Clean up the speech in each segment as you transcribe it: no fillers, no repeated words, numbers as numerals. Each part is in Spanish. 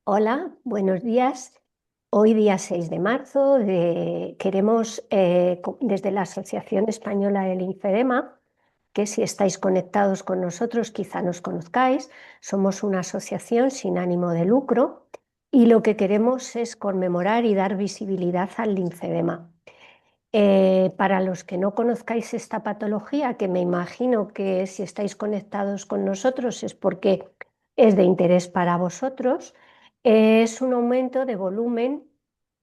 Hola, buenos días. Hoy día 6 de marzo queremos, desde la Asociación Española del Linfedema, que si estáis conectados con nosotros quizá nos conozcáis, somos una asociación sin ánimo de lucro y lo que queremos es conmemorar y dar visibilidad al linfedema. Para los que no conozcáis esta patología, que me imagino que si estáis conectados con nosotros es porque es de interés para vosotros, es un aumento de volumen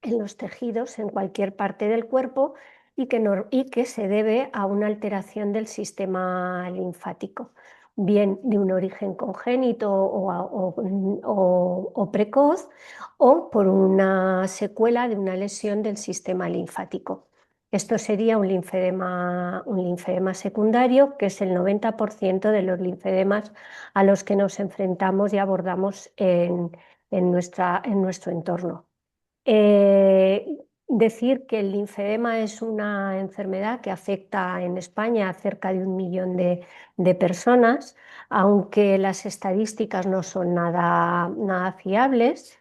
en los tejidos en cualquier parte del cuerpo y que se debe a una alteración del sistema linfático, bien de un origen congénito o precoz o por una secuela de una lesión del sistema linfático. Esto sería un linfedema secundario, que es el 90% de los linfedemas a los que nos enfrentamos y abordamos en nuestro entorno. Decir que el linfedema es una enfermedad que afecta en España a cerca de 1 millón de personas, aunque las estadísticas no son nada fiables.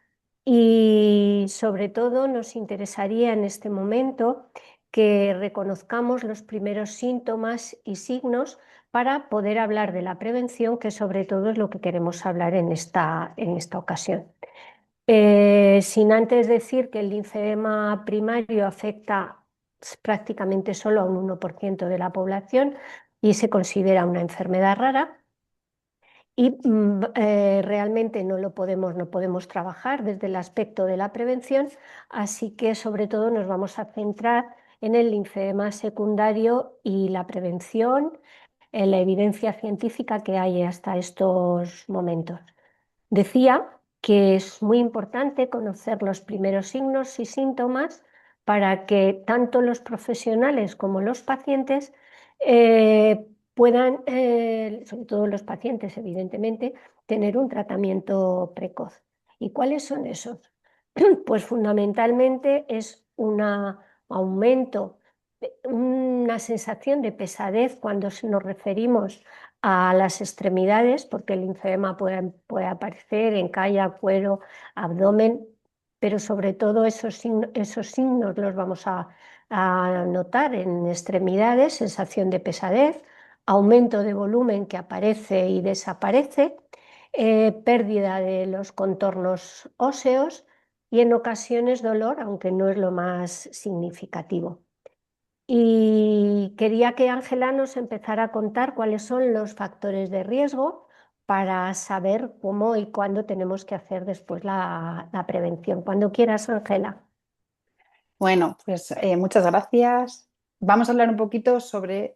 Y sobre todo nos interesaría en este momento que reconozcamos los primeros síntomas y signos para poder hablar de la prevención, que sobre todo es lo que queremos hablar en esta ocasión. Sin antes decir que el linfedema primario afecta prácticamente solo a un 1% de la población y se considera una enfermedad rara. Y realmente no podemos trabajar desde el aspecto de la prevención, así que sobre todo nos vamos a centrar en el linfedema secundario y la prevención, en la evidencia científica que hay hasta estos momentos. Decía que es muy importante conocer los primeros signos y síntomas para que tanto los profesionales como los pacientes puedan, sobre todo los pacientes, evidentemente, tener un tratamiento precoz. ¿Y cuáles son esos? Pues fundamentalmente es un aumento, una sensación de pesadez cuando nos referimos a las extremidades, porque el linfedema puede aparecer en calla, cuero, abdomen, pero sobre todo esos signos los vamos a notar en extremidades, sensación de pesadez, aumento de volumen que aparece y desaparece, pérdida de los contornos óseos y en ocasiones dolor, aunque no es lo más significativo. Y quería que Ángela nos empezara a contar cuáles son los factores de riesgo para saber cómo y cuándo tenemos que hacer después la prevención. Cuando quieras, Ángela. Bueno, pues muchas gracias. Vamos a hablar un poquito sobre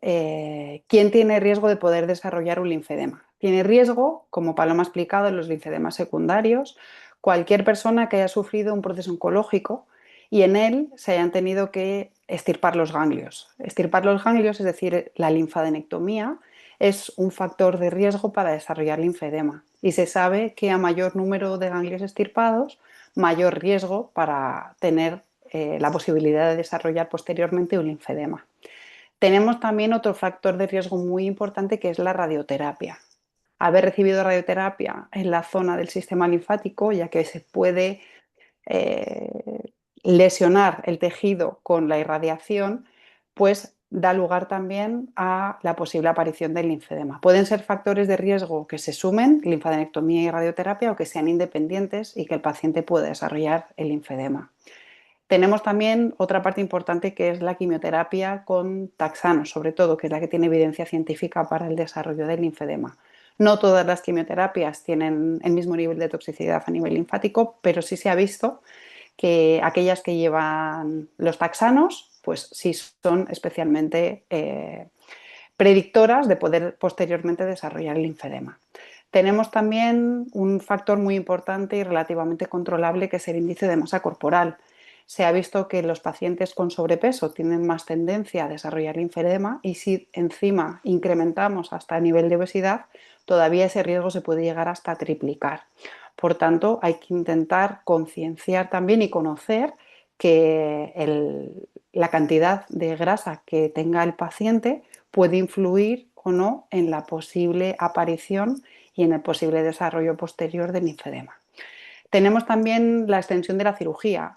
quién tiene riesgo de poder desarrollar un linfedema. Tiene riesgo, como Paloma ha explicado, en los linfedemas secundarios, cualquier persona que haya sufrido un proceso oncológico y en él se hayan tenido que extirpar los ganglios. Extirpar los ganglios, es decir, la linfadenectomía, es un factor de riesgo para desarrollar linfedema. Y se sabe que a mayor número de ganglios extirpados, mayor riesgo para tener la posibilidad de desarrollar posteriormente un linfedema. Tenemos también otro factor de riesgo muy importante que es la radioterapia. Haber recibido radioterapia en la zona del sistema linfático, ya que se puede lesionar el tejido con la irradiación, pues da lugar también a la posible aparición del linfedema. Pueden ser factores de riesgo que se sumen, linfadenectomía y radioterapia, o que sean independientes y que el paciente pueda desarrollar el linfedema. Tenemos también otra parte importante que es la quimioterapia con taxanos, sobre todo, que es la que tiene evidencia científica para el desarrollo del linfedema. No todas las quimioterapias tienen el mismo nivel de toxicidad a nivel linfático, pero sí se ha visto que aquellas que llevan los taxanos, pues sí son especialmente predictoras de poder posteriormente desarrollar el linfedema. Tenemos también un factor muy importante y relativamente controlable que es el índice de masa corporal. Se ha visto que los pacientes con sobrepeso tienen más tendencia a desarrollar linfedema y si encima incrementamos hasta el nivel de obesidad, todavía ese riesgo se puede llegar hasta triplicar. Por tanto, hay que intentar concienciar también y conocer que la cantidad de grasa que tenga el paciente puede influir o no en la posible aparición y en el posible desarrollo posterior del linfedema. Tenemos también la extensión de la cirugía.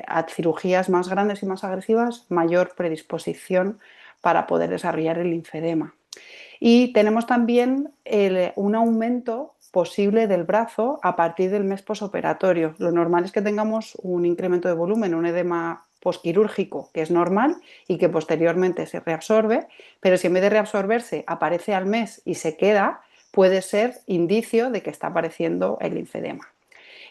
A cirugías más grandes y más agresivas, mayor predisposición para poder desarrollar el linfedema. Y tenemos también un aumento posible del brazo a partir del mes posoperatorio. Lo normal es que tengamos un incremento de volumen, un edema posquirúrgico, que es normal y que posteriormente se reabsorbe, pero si en vez de reabsorberse aparece al mes y se queda, puede ser indicio de que está apareciendo el linfedema.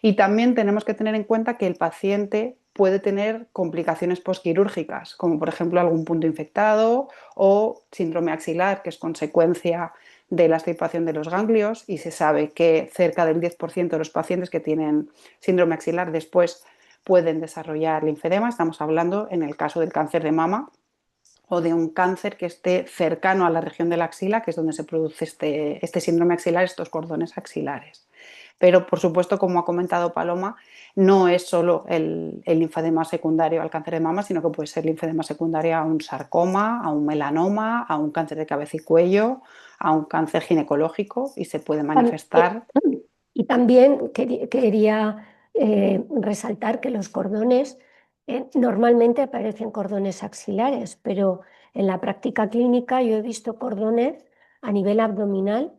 Y también tenemos que tener en cuenta que el paciente puede tener complicaciones posquirúrgicas, como por ejemplo algún punto infectado o síndrome axilar, que es consecuencia de la extirpación de los ganglios, y se sabe que cerca del 10% de los pacientes que tienen síndrome axilar después pueden desarrollar linfedema. Estamos hablando en el caso del cáncer de mama o de un cáncer que esté cercano a la región de la axila, que es donde se produce este síndrome axilar, estos cordones axilares. Pero, por supuesto, como ha comentado Paloma, no es solo el linfedema secundario al cáncer de mama, sino que puede ser linfedema secundario a un sarcoma, a un melanoma, a un cáncer de cabeza y cuello, a un cáncer ginecológico y se puede Tam- eh, manifestar. Y también quería resaltar que los cordones, normalmente aparecen cordones axilares, pero en la práctica clínica yo he visto cordones a nivel abdominal,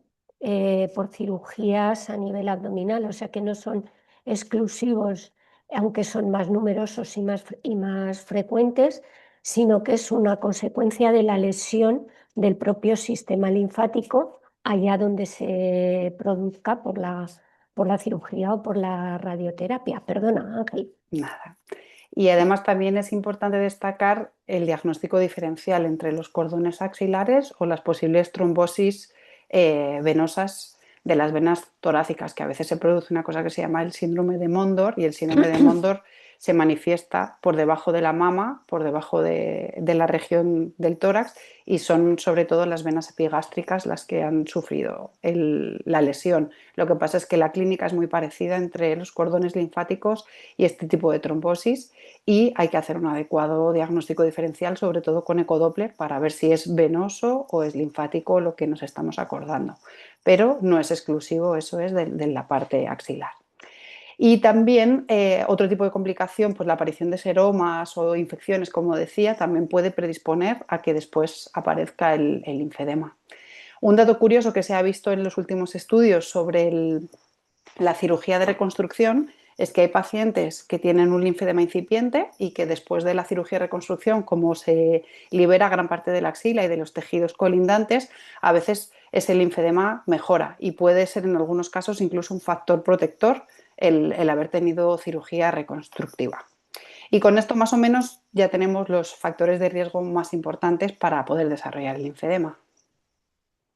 por cirugías a nivel abdominal, o sea que no son exclusivos, aunque son más numerosos y más frecuentes, sino que es una consecuencia de la lesión del propio sistema linfático allá donde se produzca por la cirugía o por la radioterapia. Perdona, Ángel. Nada. Y además también es importante destacar el diagnóstico diferencial entre los cordones axilares o las posibles trombosis venosas de las venas torácicas, que a veces se produce una cosa que se llama el síndrome de Mondor, y el síndrome de Mondor se manifiesta por debajo de la mama, por debajo de la región del tórax, y son sobre todo las venas epigástricas las que han sufrido la lesión. Lo que pasa es que la clínica es muy parecida entre los cordones linfáticos y este tipo de trombosis, y hay que hacer un adecuado diagnóstico diferencial, sobre todo con ecodoppler, para ver si es venoso o es linfático lo que nos estamos acordando. Pero no es exclusivo, eso es de la parte axilar. Y también otro tipo de complicación, pues la aparición de seromas o infecciones, como decía, también puede predisponer a que después aparezca el linfedema. Un dato curioso que se ha visto en los últimos estudios sobre la cirugía de reconstrucción es que hay pacientes que tienen un linfedema incipiente y que después de la cirugía de reconstrucción, como se libera gran parte de la axila y de los tejidos colindantes, a veces ese linfedema mejora y puede ser en algunos casos incluso un factor protector el haber tenido cirugía reconstructiva. Y con esto más o menos ya tenemos los factores de riesgo más importantes para poder desarrollar el linfedema.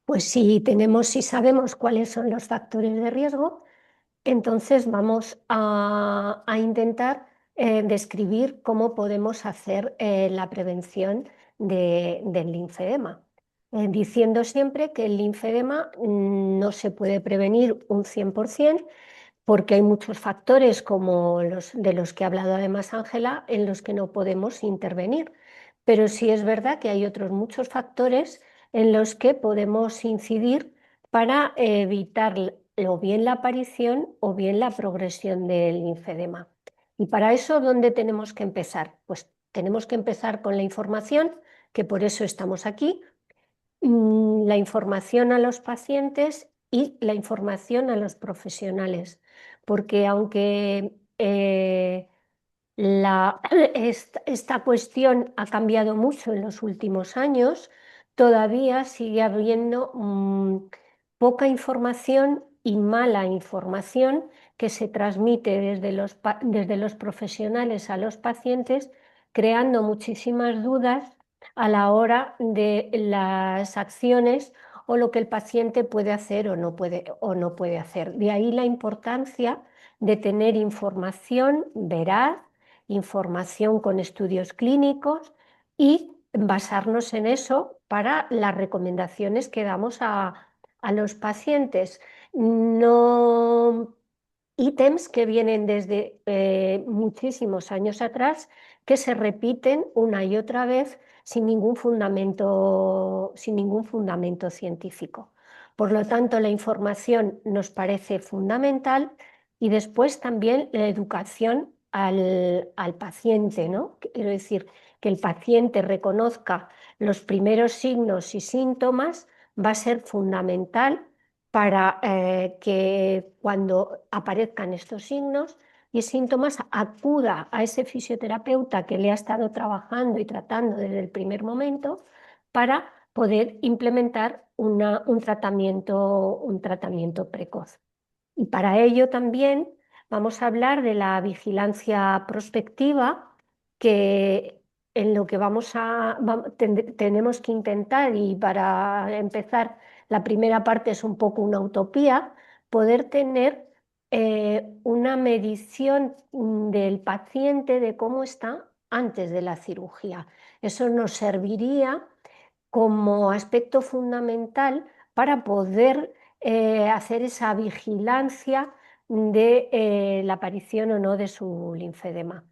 Pues si sabemos cuáles son los factores de riesgo, entonces vamos a intentar describir cómo podemos hacer la prevención del linfedema. Diciendo siempre que el linfedema no se puede prevenir un 100%, porque hay muchos factores, como los de los que ha hablado además Ángela, en los que no podemos intervenir. Pero sí es verdad que hay otros muchos factores en los que podemos incidir para evitar o bien la aparición o bien la progresión del linfedema. Y para eso, ¿dónde tenemos que empezar? Pues tenemos que empezar con la información, que por eso estamos aquí, la información a los pacientes y la información a los profesionales, porque aunque esta cuestión ha cambiado mucho en los últimos años, todavía sigue habiendo poca información y mala información que se transmite desde los profesionales a los pacientes, creando muchísimas dudas a la hora de las acciones o lo que el paciente puede hacer o no puede hacer. De ahí la importancia de tener información veraz, información con estudios clínicos y basarnos en eso para las recomendaciones que damos a los pacientes. No ítems que vienen desde muchísimos años atrás, que se repiten una y otra vez sin ningún fundamento científico. Por lo tanto, la información nos parece fundamental Y después también la educación al paciente, ¿no? Quiero decir, que el paciente reconozca los primeros signos y síntomas va a ser fundamental para que cuando aparezcan estos signos y síntomas acuda a ese fisioterapeuta que le ha estado trabajando y tratando desde el primer momento para poder implementar un tratamiento precoz. Y para ello también vamos a hablar de la vigilancia prospectiva, que en lo que tenemos que intentar, y para empezar, la primera parte es un poco una utopía, poder tener una medición del paciente de cómo está antes de la cirugía. Eso nos serviría como aspecto fundamental para poder hacer esa vigilancia de la aparición o no de su linfedema.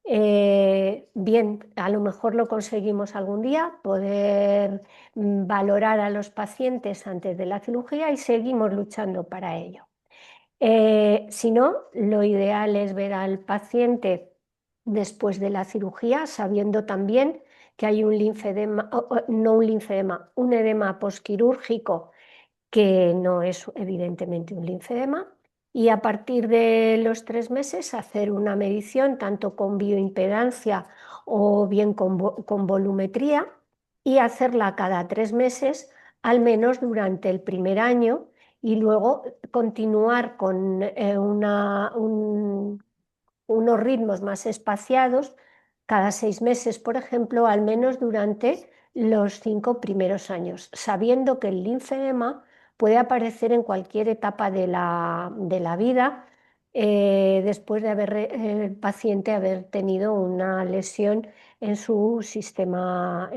Bien, a lo mejor lo conseguimos algún día, poder valorar a los pacientes antes de la cirugía, y seguimos luchando para ello. Si no, lo ideal es ver al paciente después de la cirugía, sabiendo también que hay un linfedema, no un linfedema, un edema posquirúrgico que no es evidentemente un linfedema, y a partir de los 3 meses hacer una medición tanto con bioimpedancia o bien con volumetría, y hacerla cada 3 meses al menos durante el primer año, y luego continuar con unos ritmos más espaciados cada 6 meses, por ejemplo, al menos durante los 5 primeros años, sabiendo que el linfedema puede aparecer en cualquier etapa de la vida, después de el paciente haber tenido una lesión en su sistema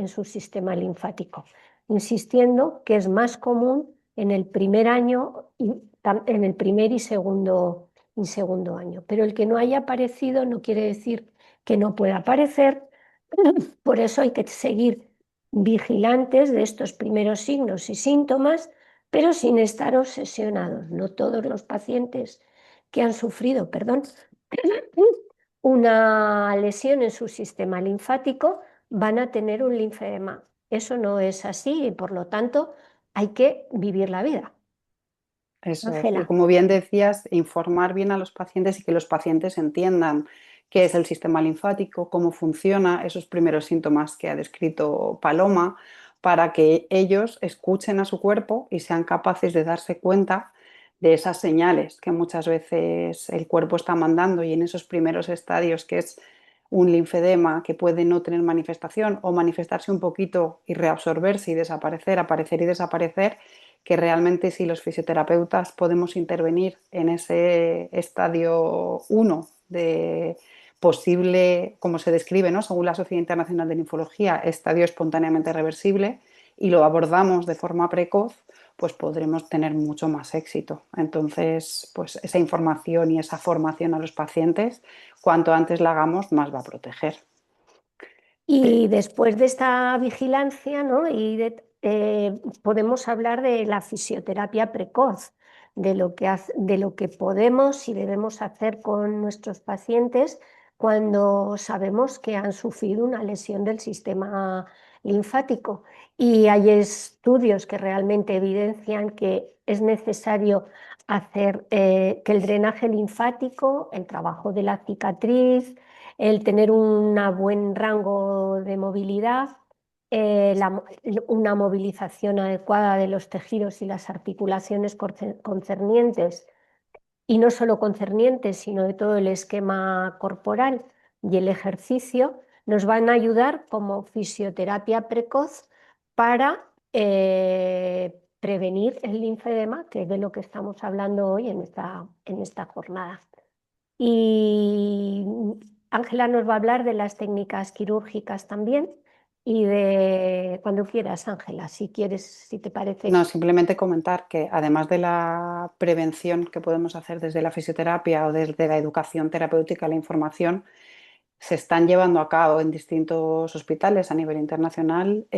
linfático, insistiendo que es más común en el primer año, en el primer y segundo año. Pero el que no haya aparecido no quiere decir que no pueda aparecer. Por eso hay que seguir vigilantes de estos primeros signos y síntomas, pero sin estar obsesionados. No todos los pacientes que han sufrido, perdón, una lesión en su sistema linfático van a tener un linfedema. Eso no es así, y por lo tanto hay que vivir la vida. Eso es. Y Ángela. como bien decías, informar bien a los pacientes y que los pacientes entiendan qué es el sistema linfático, cómo funciona, esos primeros síntomas que ha descrito Paloma, para que ellos escuchen a su cuerpo y sean capaces de darse cuenta de esas señales que muchas veces el cuerpo está mandando, y en esos primeros estadios, que es un linfedema que puede no tener manifestación o manifestarse un poquito y reabsorberse y desaparecer, aparecer y desaparecer, que realmente si los fisioterapeutas podemos intervenir en ese estadio 1 de posible, como se describe, ¿no?, según la Sociedad Internacional de Linfología, estadio espontáneamente reversible, y lo abordamos de forma precoz, pues podremos tener mucho más éxito. Entonces, pues esa información y esa formación a los pacientes, cuanto antes la hagamos, más va a proteger. Y después de esta vigilancia, ¿no? Podemos hablar de la fisioterapia precoz, de lo que podemos y debemos hacer con nuestros pacientes cuando sabemos que han sufrido una lesión del sistema linfático. Y hay estudios que realmente evidencian que es necesario hacer que el drenaje linfático, el trabajo de la cicatriz, el tener un buen rango de movilidad, una movilización adecuada de los tejidos y las articulaciones concernientes, y no solo concernientes, sino de todo el esquema corporal y el ejercicio, nos van a ayudar como fisioterapia precoz para prevenir el linfedema, que es de lo que estamos hablando hoy en esta jornada. Y Ángela nos va a hablar de las técnicas quirúrgicas también, y de cuando quieras, Ángela, si quieres, si te No, parece. simplemente comentar que además de la prevención que podemos hacer desde la fisioterapia o desde la educación terapéutica, la información, se están llevando a cabo en distintos hospitales a nivel internacional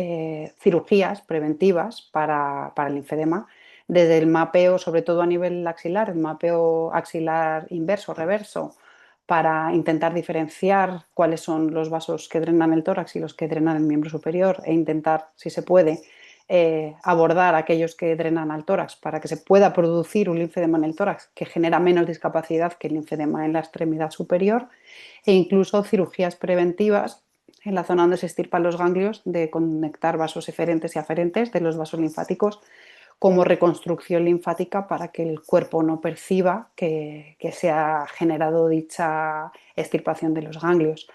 cirugías preventivas para el linfedema, desde el mapeo, sobre todo a nivel axilar, el mapeo axilar inverso, reverso, para intentar diferenciar cuáles son los vasos que drenan el tórax y los que drenan el miembro superior e intentar, si se puede, abordar aquellos que drenan al tórax para que se pueda producir un linfedema en el tórax que genera menos discapacidad que el linfedema en la extremidad superior, e incluso cirugías preventivas en la zona donde se estirpan los ganglios de conectar vasos eferentes y aferentes de los vasos linfáticos como reconstrucción linfática para que el cuerpo no perciba que se ha generado dicha extirpación de los ganglios.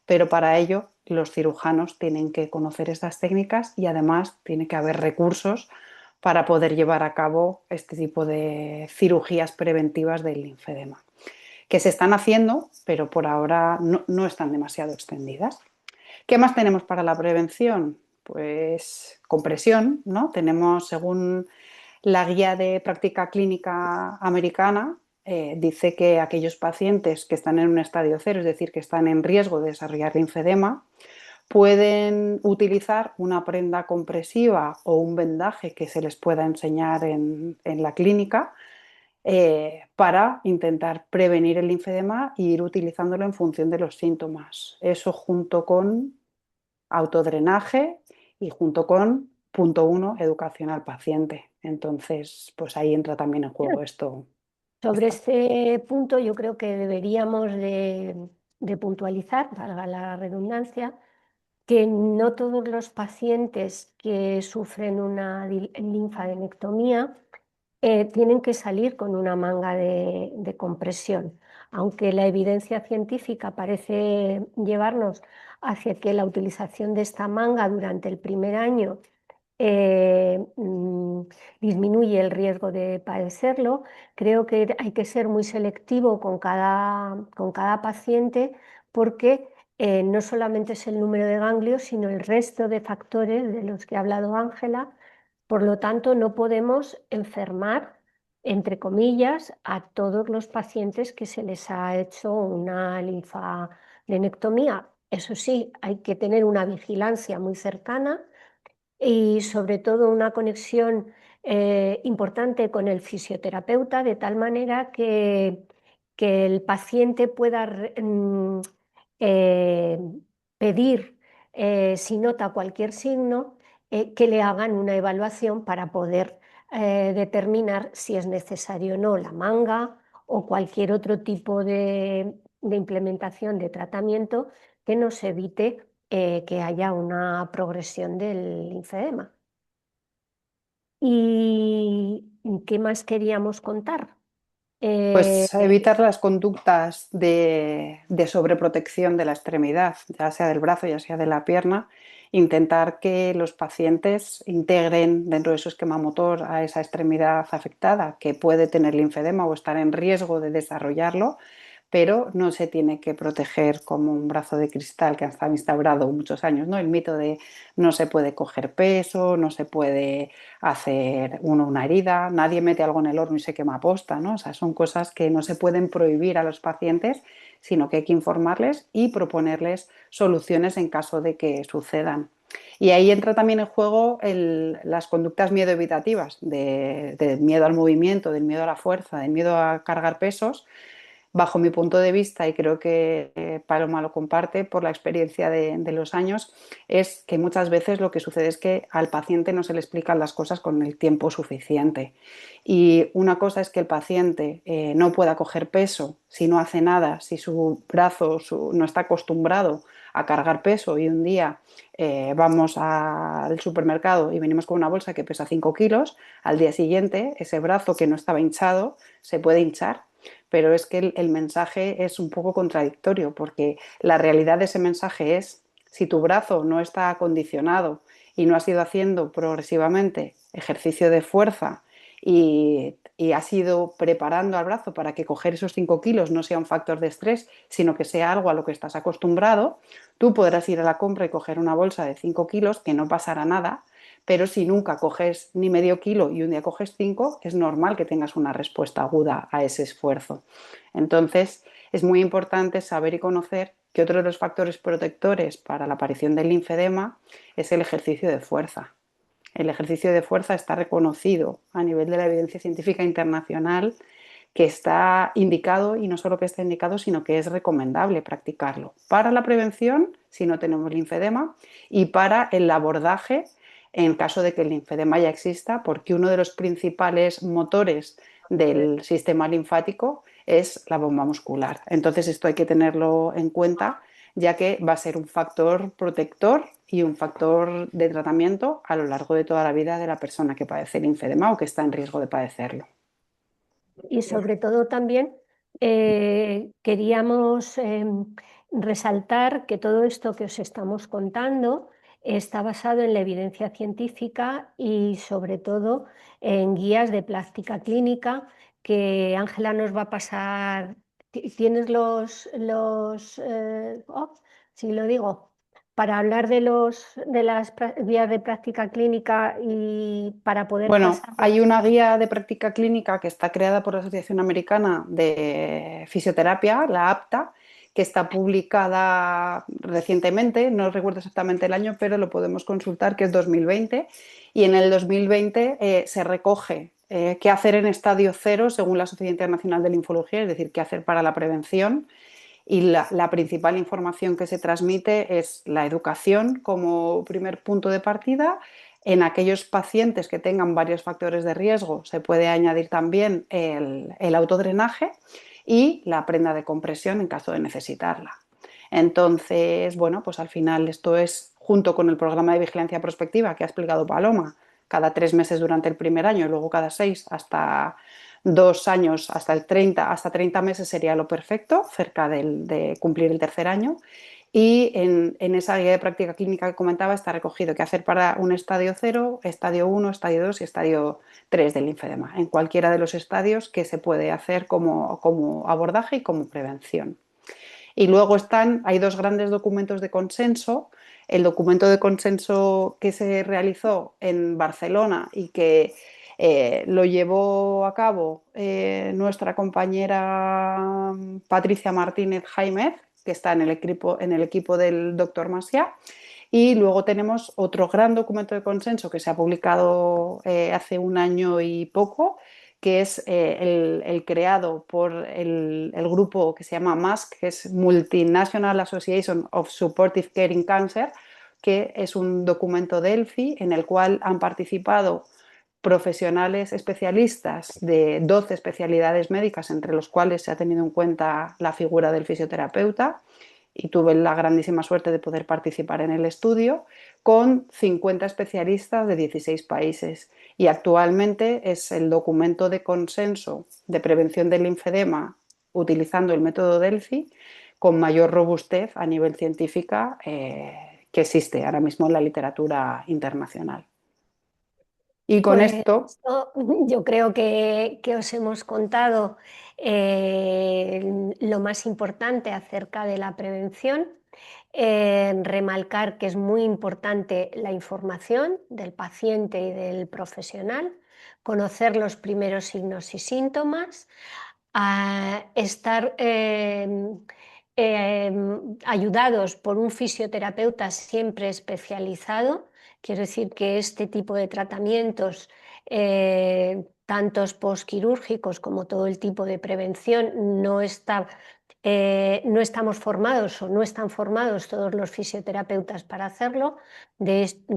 Pero para ello los cirujanos tienen que conocer estas técnicas y además tiene que haber recursos para poder llevar a cabo este tipo de cirugías preventivas del linfedema, que se están haciendo, pero por ahora no están demasiado extendidas. ¿Qué más tenemos para la prevención? Pues compresión, ¿no? Tenemos, según la guía de práctica clínica americana, dice que aquellos pacientes que están en un estadio cero, es decir, que están en riesgo de desarrollar linfedema, pueden utilizar una prenda compresiva o un vendaje que se les pueda enseñar en la clínica, para intentar prevenir el linfedema e ir utilizándolo en función de los síntomas. Eso junto con autodrenaje y junto con punto uno, educación al paciente. Entonces, pues ahí entra también en juego esto. Sobre este punto yo creo que deberíamos de puntualizar, valga la redundancia, que no todos los pacientes que sufren una linfadenectomía tienen que salir con una manga de compresión, aunque la evidencia científica parece llevarnos hacia que la utilización de esta manga durante el primer año eh, mm, disminuye el riesgo de padecerlo. Creo que hay que ser muy selectivo con cada paciente porque no solamente es el número de ganglios, sino el resto de factores de los que ha hablado Ángela. Por lo tanto, no podemos enfermar, entre comillas, a todos los pacientes que se les ha hecho una linfadenectomía. Eso sí, hay que tener una vigilancia muy cercana y sobre todo una conexión importante con el fisioterapeuta, de tal manera que el paciente pueda eh, pedir, si nota cualquier signo, que le hagan una evaluación para poder determinar si es necesario o no la manga o cualquier otro tipo de implementación de tratamiento que nos evite que haya una progresión del linfedema. ¿Y qué más queríamos contar? Eh, Pues evitar las conductas de sobreprotección de la extremidad, ya sea del brazo, ya sea de la pierna, intentar que los pacientes integren dentro de su esquema motor a esa extremidad afectada que puede tener linfedema o estar en riesgo de desarrollarlo, pero no se tiene que proteger como un brazo de cristal que ha instaurado muchos años, ¿no? El mito de no se puede coger peso, no se puede hacer uno una herida, nadie mete algo en el horno y se quema posta, ¿no? O sea, son cosas que no se pueden prohibir a los pacientes, sino que hay que informarles y proponerles soluciones en caso de que sucedan. Y ahí entra también en juego las conductas miedoevitativas, de miedo al movimiento, del miedo a la fuerza, del miedo a cargar pesos. Bajo mi punto de vista, y creo que Paloma lo comparte por la experiencia de los años, es que muchas veces lo que sucede es que al paciente no se le explican las cosas con el tiempo suficiente. Y una cosa es que el paciente no pueda coger peso si no hace nada, si su brazo no está acostumbrado a cargar peso y un día vamos al supermercado y venimos con una bolsa que pesa 5 kilos, al día siguiente ese brazo que no estaba hinchado se puede hinchar, pero es que el mensaje es un poco contradictorio porque la realidad de ese mensaje es, si tu brazo no está acondicionado y no has ido haciendo progresivamente ejercicio de fuerza y has ido preparando al brazo para que coger esos 5 kilos no sea un factor de estrés, sino que sea algo a lo que estás acostumbrado, tú podrás ir a la compra y coger una bolsa de 5 kilos que no pasará nada, pero si nunca coges ni medio kilo y un día coges 5, es normal que tengas una respuesta aguda a ese esfuerzo. Entonces, es muy importante saber y conocer que otro de los factores protectores para la aparición del linfedema es el ejercicio de fuerza. El ejercicio de fuerza está reconocido a nivel de la evidencia científica internacional que está indicado, y no solo que está indicado, sino que es recomendable practicarlo para la prevención si no tenemos linfedema y para el abordaje en caso de que el linfedema ya exista, porque uno de los principales motores del sistema linfático es la bomba muscular. Entonces esto hay que tenerlo en cuenta, ya que va a ser un factor protector y un factor de tratamiento a lo largo de toda la vida de la persona que padece linfedema o que está en riesgo de padecerlo. Y sobre todo también queríamos resaltar que todo esto que os estamos contando está basado en la evidencia científica y sobre todo en guías de práctica clínica que Ángela nos va a pasar. ¿Tienes sí lo digo, para hablar de las guías de práctica clínica y para poder Bueno, pasar? hay una guía de práctica clínica que está creada por la Asociación Americana de Fisioterapia, la APTA, que está publicada recientemente, no recuerdo exactamente el año, pero lo podemos consultar, que es 2020, y en el 2020 se recoge qué hacer en estadio cero según la Sociedad Internacional de Linfología, es decir, qué hacer para la prevención. Y la principal información que se transmite es la educación como primer punto de partida. En aquellos pacientes que tengan varios factores de riesgo se puede añadir también el autodrenaje y la prenda de compresión en caso de necesitarla. Entonces, bueno, pues al final esto es junto con el programa de vigilancia prospectiva que ha explicado Paloma, cada 3 meses durante el primer año y luego cada 6 hasta 2 años, hasta 30 meses sería lo perfecto, cerca de cumplir el tercer año. Y en esa guía de práctica clínica que comentaba está recogido qué hacer para un estadio 0, estadio 1, estadio 2 y estadio 3 del linfedema, en cualquiera de los estadios que se puede hacer como abordaje y como prevención. Y luego hay dos grandes documentos de consenso. El documento de consenso que se realizó en Barcelona y que lo llevó a cabo nuestra compañera Patricia Martínez Jaimez, que está en el equipo del doctor Masia. Y luego tenemos otro gran documento de consenso que se ha publicado hace un año y poco, que es el creado por el grupo que se llama MASC, que es Multinational Association of Supportive Care in Cancer, que es un documento de ELFI en el cual han participado profesionales especialistas de 12 especialidades médicas, entre los cuales se ha tenido en cuenta la figura del fisioterapeuta, y tuve la grandísima suerte de poder participar en el estudio, con 50 especialistas de 16 países. Y actualmente es el documento de consenso de prevención del linfedema utilizando el método Delphi con mayor robustez a nivel científica que existe ahora mismo en la literatura internacional. Y con Pues esto, yo creo que os hemos contado lo más importante acerca de la prevención. Remarcar que es muy importante la información del paciente y del profesional, conocer los primeros signos y síntomas, estar ayudados por un fisioterapeuta siempre especializado. Quiero decir que este tipo de tratamientos, tantos postquirúrgicos como todo el tipo de prevención, no estamos formados o no están formados todos los fisioterapeutas para hacerlo.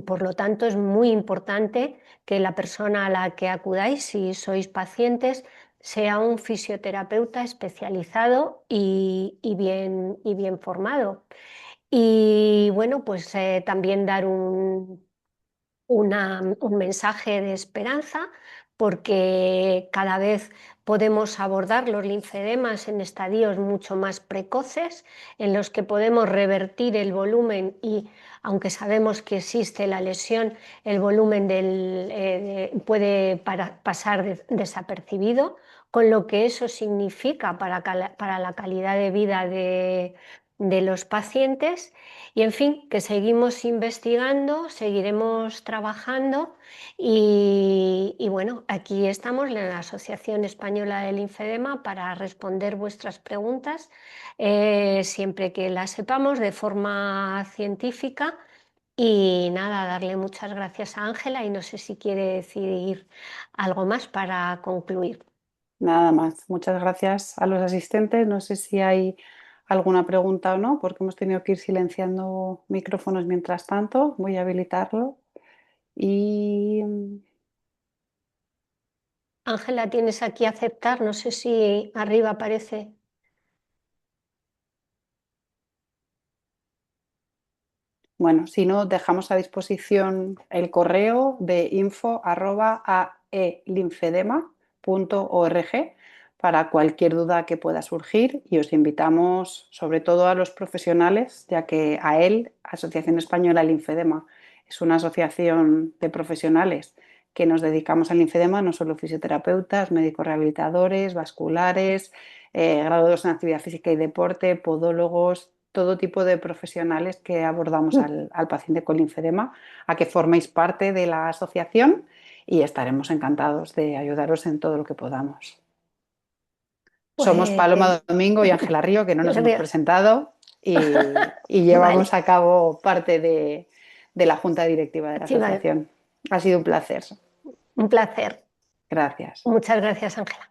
Por lo tanto, es muy importante que la persona a la que acudáis, si sois pacientes, sea un fisioterapeuta especializado y bien formado. Y bueno, pues también dar un mensaje de esperanza, porque cada vez podemos abordar los linfedemas en estadios mucho más precoces, en los que podemos revertir el volumen y, aunque sabemos que existe la lesión, el volumen puede pasar desapercibido, con lo que eso significa para la calidad de vida de los pacientes. Y en fin, que seguimos investigando, seguiremos trabajando y bueno, aquí estamos en la Asociación Española del Linfedema para responder vuestras preguntas siempre que las sepamos de forma científica Y nada, darle muchas gracias a Ángela y no sé si quiere decir algo más para concluir. Nada más. Muchas gracias a los asistentes. No sé si hay alguna pregunta o no, porque hemos tenido que ir silenciando micrófonos mientras tanto. Voy a habilitarlo. Y Ángela, tienes aquí aceptar, no sé si arriba aparece. bueno, si no, dejamos a disposición el correo de info@aelinfedema.org para cualquier duda que pueda surgir y os invitamos sobre todo a los profesionales, ya que AEL, Asociación Española del Linfedema, es una asociación de profesionales que nos dedicamos al linfedema, no solo fisioterapeutas, médicos rehabilitadores, vasculares, graduados en actividad física y deporte, podólogos, todo tipo de profesionales que abordamos al paciente con linfedema, a que forméis parte de la asociación y estaremos encantados de ayudaros en todo lo que podamos. Somos Pues Paloma Domingo y Ángela Río, que no nos hemos presentado y llevamos vale, a cabo parte de la junta directiva de la sí, vale. asociación. Ha sido un placer. Un placer. Gracias. Muchas gracias, Ángela.